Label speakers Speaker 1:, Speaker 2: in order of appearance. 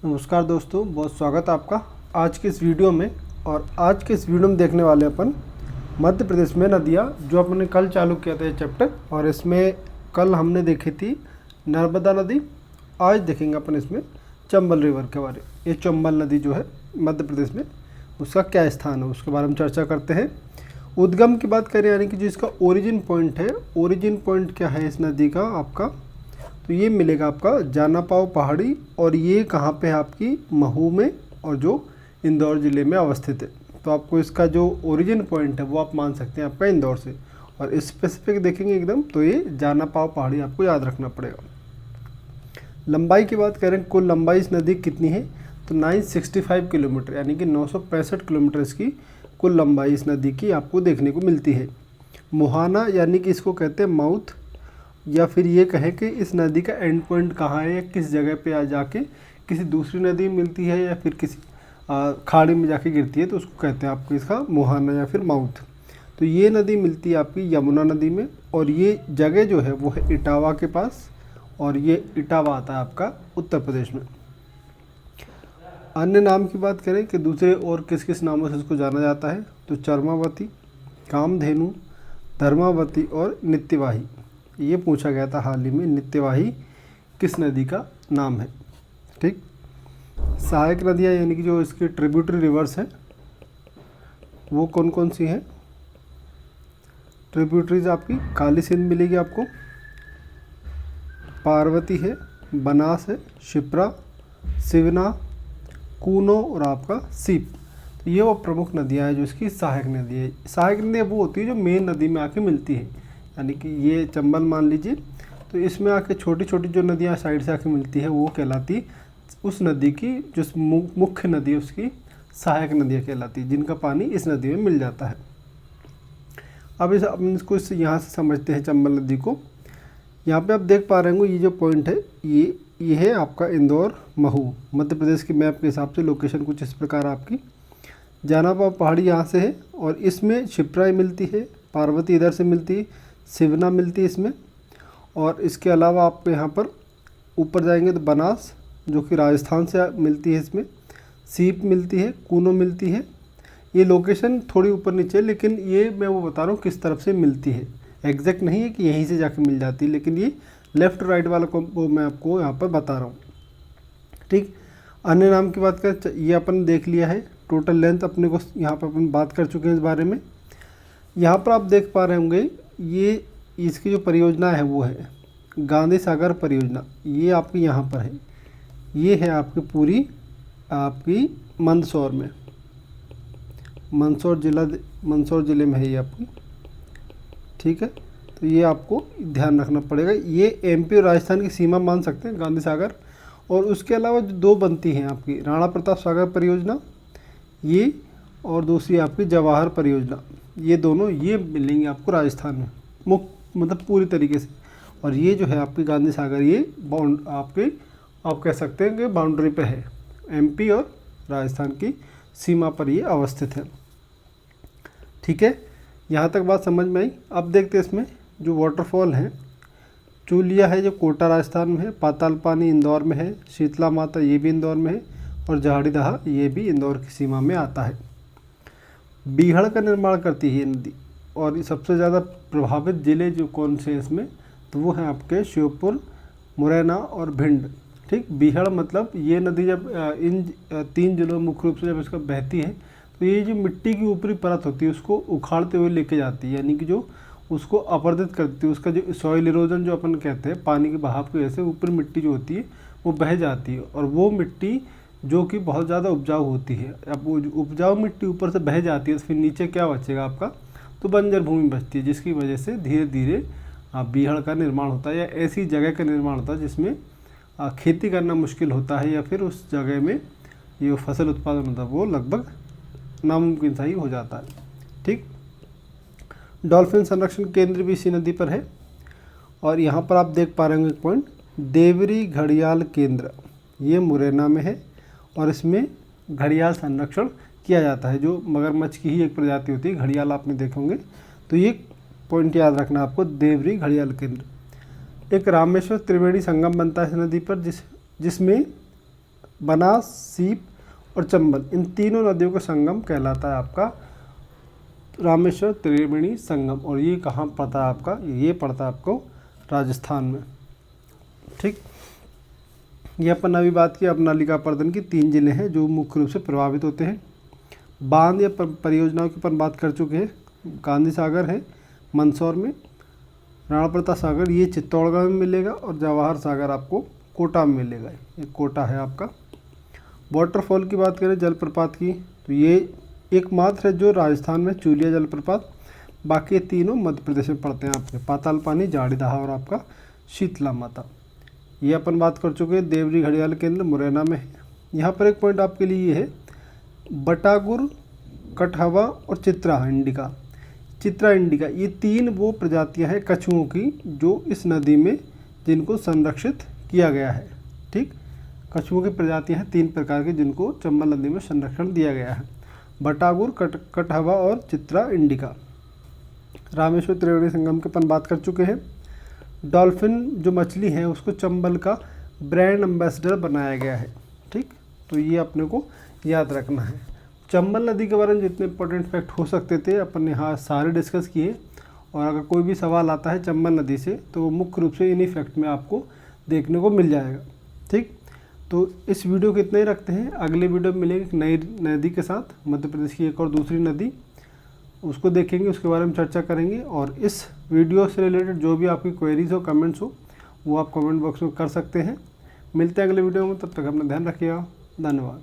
Speaker 1: नमस्कार दोस्तों, बहुत स्वागत है आपका आज के इस वीडियो में। और आज के इस वीडियो में देखने वाले अपन मध्य प्रदेश में नदियाँ, जो अपने कल चालू किया था ये चैप्टर। और इसमें कल हमने देखी थी नर्मदा नदी, आज देखेंगे अपन इसमें चंबल रिवर के बारे। ये चंबल नदी जो है मध्य प्रदेश में, उसका क्या स्थान है उसके बारे में चर्चा करते हैं। उद्गम की बात करें, यानी कि जो इसका ओरिजिन पॉइंट है, ओरिजिन पॉइंट क्या है इस नदी का आपका, तो ये मिलेगा आपका जानापाव पहाड़ी। और ये कहाँ पे है आपकी, महू में, और जो इंदौर ज़िले में अवस्थित है। तो आपको इसका जो ओरिजिन पॉइंट है वो आप मान सकते हैं आपका इंदौर से। और स्पेसिफिक देखेंगे एकदम, तो ये जानापाव पहाड़ी आपको याद रखना पड़ेगा। लंबाई की बात करें, कुल लंबाई इस नदी कितनी है, तो 965 किलोमीटर, यानी कि 965 किलोमीटर इसकी कुल लंबाई इस नदी की आपको देखने को मिलती है। मुहाना, यानी कि इसको कहते हैं माउथ, या फिर ये कहें कि इस नदी का एंड पॉइंट कहाँ है, या किस जगह पे आ जाके किसी दूसरी नदी में मिलती है, या फिर किसी खाड़ी में जाके गिरती है, तो उसको कहते हैं आपको इसका मुहाना या फिर माउथ। तो ये नदी मिलती है आपकी यमुना नदी में, और ये जगह जो है वो है इटावा के पास, और ये इटावा आता है आपका उत्तर प्रदेश में। अन्य नाम की बात करें कि दूसरे और किस किस नामों से इसको जाना जाता है, तो चर्मावती, कामधेनु, धर्मावती और नित्यवाही। ये पूछा गया था हाल ही में, नित्यवाही किस नदी का नाम है। ठीक, सहायक नदियाँ, यानी कि जो इसकी ट्रिब्यूटरी रिवर्स हैं वो कौन कौन सी हैं। ट्रिब्यूटरीज आपकी काली सिंध मिलेगी आपको, पार्वती है, बनास है, शिप्रा, शिवना, कूनो और आपका सीप। तो ये वो प्रमुख नदियाँ हैं जो इसकी सहायक नदी है। सहायक नदियाँ वो होती है जो मेन नदी में आके मिलती है, यानी कि ये चंबल मान लीजिए, तो इसमें आके छोटी छोटी जो नदियाँ साइड से आके मिलती है वो कहलाती उस नदी की, जो मुख्य नदी है उसकी सहायक नदियाँ कहलाती, जिनका पानी इस नदी में मिल जाता है। अब इसको यहाँ से समझते हैं चंबल नदी को। यहाँ पे आप देख पा रहे होंगे ये जो पॉइंट है, ये है आपका इंदौर महू। मध्य प्रदेश के मैप के हिसाब से लोकेशन कुछ इस प्रकार आपकी। जानापाव पहाड़ी यहाँ से है, और इसमें शिप्रा मिलती है, पार्वती इधर से मिलती है, शिवना मिलती है इसमें। और इसके अलावा आप यहाँ पर ऊपर जाएंगे तो बनास, जो कि राजस्थान से मिलती है, इसमें सीप मिलती है, कूनो मिलती है। ये लोकेशन थोड़ी ऊपर नीचे है, लेकिन ये मैं वो बता रहा हूँ किस तरफ से मिलती है। एग्जैक्ट नहीं है कि यहीं से जाके मिल जाती है, लेकिन ये लेफ़्ट राइट वाला को वो मैं आपको यहाँ पर बता रहा हूँ। ठीक, अन्य नाम की बात करें, ये अपन देख लिया है। टोटल लेंथ अपने को यहाँ पर अपन बात कर चुके हैं इस बारे में। यहाँ पर आप देख पा रहे होंगे, ये इसकी जो परियोजना है वो है गांधी सागर परियोजना। ये आपकी यहाँ पर है, ये है आपकी पूरी आपकी मंदसौर में, मंदसौर ज़िले में है ये आपकी। ठीक है, तो ये आपको ध्यान रखना पड़ेगा। ये एमपी और राजस्थान की सीमा मान सकते हैं गांधी सागर। और उसके अलावा जो दो बनती हैं आपकी, राणा प्रताप सागर परियोजना ये, और दूसरी आपकी जवाहर परियोजना, ये दोनों ये मिलेंगी आपको राजस्थान में मतलब पूरी तरीके से। और ये जो है आपकी गांधी सागर, ये आप कह सकते हैं कि बाउंड्री पे है, एमपी और राजस्थान की सीमा पर ये अवस्थित है। ठीक है, यहाँ तक बात समझ में आई। अब देखते हैं इसमें जो वाटरफॉल हैं। चूलिया है जो कोटा राजस्थान में है, पाताल पानी इंदौर में है, शीतला माता ये भी इंदौर में है, और जहाड़ी दहा ये भी इंदौर की सीमा में आता है। बीहड़ का निर्माण करती है ये नदी। और ये सबसे ज़्यादा प्रभावित ज़िले जो कौन से हैं इसमें, तो वो हैं आपके श्योपुर, मुरैना और भिंड। ठीक, बीहड़ मतलब ये नदी जब इन तीन जिलों में मुख्य रूप से जब इसका बहती है, तो ये जो मिट्टी की ऊपरी परत होती है उसको उखाड़ते हुए लेके जाती है, यानी कि जो उसको अपर्दित करती है। उसका जो सॉइल इरोजन जो अपन कहते हैं, पानी के बहाव की वजह से ऊपर मिट्टी जो होती है वो बह जाती है, और वो मिट्टी जो कि बहुत ज़्यादा उपजाऊ होती है। अब वो उपजाऊ मिट्टी ऊपर से बह जाती है, तो फिर नीचे क्या बचेगा आपका, तो बंजर भूमि बचती है, जिसकी वजह से धीरे धीरे बीहड़ का निर्माण होता है, या ऐसी जगह का निर्माण होता है जिसमें खेती करना मुश्किल होता है, या फिर उस जगह में ये फसल उत्पादन होता है वो लगभग नामुमकिन सा ही हो जाता है। ठीक, डॉल्फिन संरक्षण केंद्र भी इसी नदी पर है। और यहाँ पर आप देख पा रहे होंगे एक पॉइंट, देवरी घड़ियाल केंद्र, ये मुरैना में है, और इसमें घड़ियाल संरक्षण किया जाता है, जो मगरमच्छ की ही एक प्रजाति होती है घड़ियाल, आपने देखे होंगे। तो ये पॉइंट याद रखना आपको, देवरी घड़ियाल केंद्र। एक रामेश्वर त्रिवेणी संगम बनता है इस नदी पर, जिसमें बनास, सीप और चंबल, इन तीनों नदियों का संगम कहलाता है आपका रामेश्वर त्रिवेणी संगम। और ये कहाँ पड़ता है आपका, ये पड़ता है आपको राजस्थान में। ठीक, ये अपन अभी बात की अब नलिका प्रबंधन की 3 जिले हैं जो मुख्य रूप से प्रभावित होते हैं। बांध या परियोजनाओं की अपन बात कर चुके हैं। गांधी सागर है मंदसौर में, राणा प्रताप सागर ये चित्तौड़गढ़ में मिलेगा और जवाहर सागर आपको कोटा में मिलेगा, ये कोटा है आपका। वाटरफॉल की बात करें जलप्रपात की, तो ये एकमात्र है जो राजस्थान में चूलिया जलप्रपात, बाकी तीनों मध्य प्रदेश में पड़ते हैं आपके, पाताल पानी, जाड़ीदहा और आपका शीतला माता। ये अपन बात कर चुके हैं। देवरी घड़ियाल केंद्र मुरैना में है। यहाँ पर एक पॉइंट आपके लिए ये है, बटागुर, कटहवा और चित्रा इंडिका, चित्रा इंडिका ये 3 वो प्रजातियां हैं कछुओं की जो इस नदी में जिनको संरक्षित किया गया है। ठीक, कछुओं की प्रजातियां हैं 3 प्रकार की जिनको चंबल नदी में संरक्षण दिया गया है, बटागुर, कटहवा और चित्रा इंडिका। रामेश्वर त्रिवेणी संगम के अपन बात कर चुके हैं। डॉल्फिन जो मछली है उसको चंबल का ब्रांड एम्बेसडर बनाया गया है। ठीक, तो ये अपने को याद रखना है। चंबल नदी के बारे में जितने इंपॉर्टेंट फैक्ट हो सकते थे अपन यहाँ सारे डिस्कस किए, और अगर कोई भी सवाल आता है चंबल नदी से तो वो मुख्य रूप से इन्हीं फैक्ट में आपको देखने को मिल जाएगा। ठीक, तो इस वीडियो को इतना ही रखते हैं। अगले वीडियो में मिलेंगे एक नई नदी के साथ, मध्य प्रदेश की एक और दूसरी नदी, उसको देखेंगे, उसके बारे में चर्चा करेंगे। और इस वीडियो से रिलेटेड जो भी आपकी क्वेरीज हो, कमेंट्स हो, वो आप कमेंट बॉक्स में कर सकते हैं। मिलते हैं अगले वीडियो में, तब तक अपना ध्यान रखिएगा। धन्यवाद।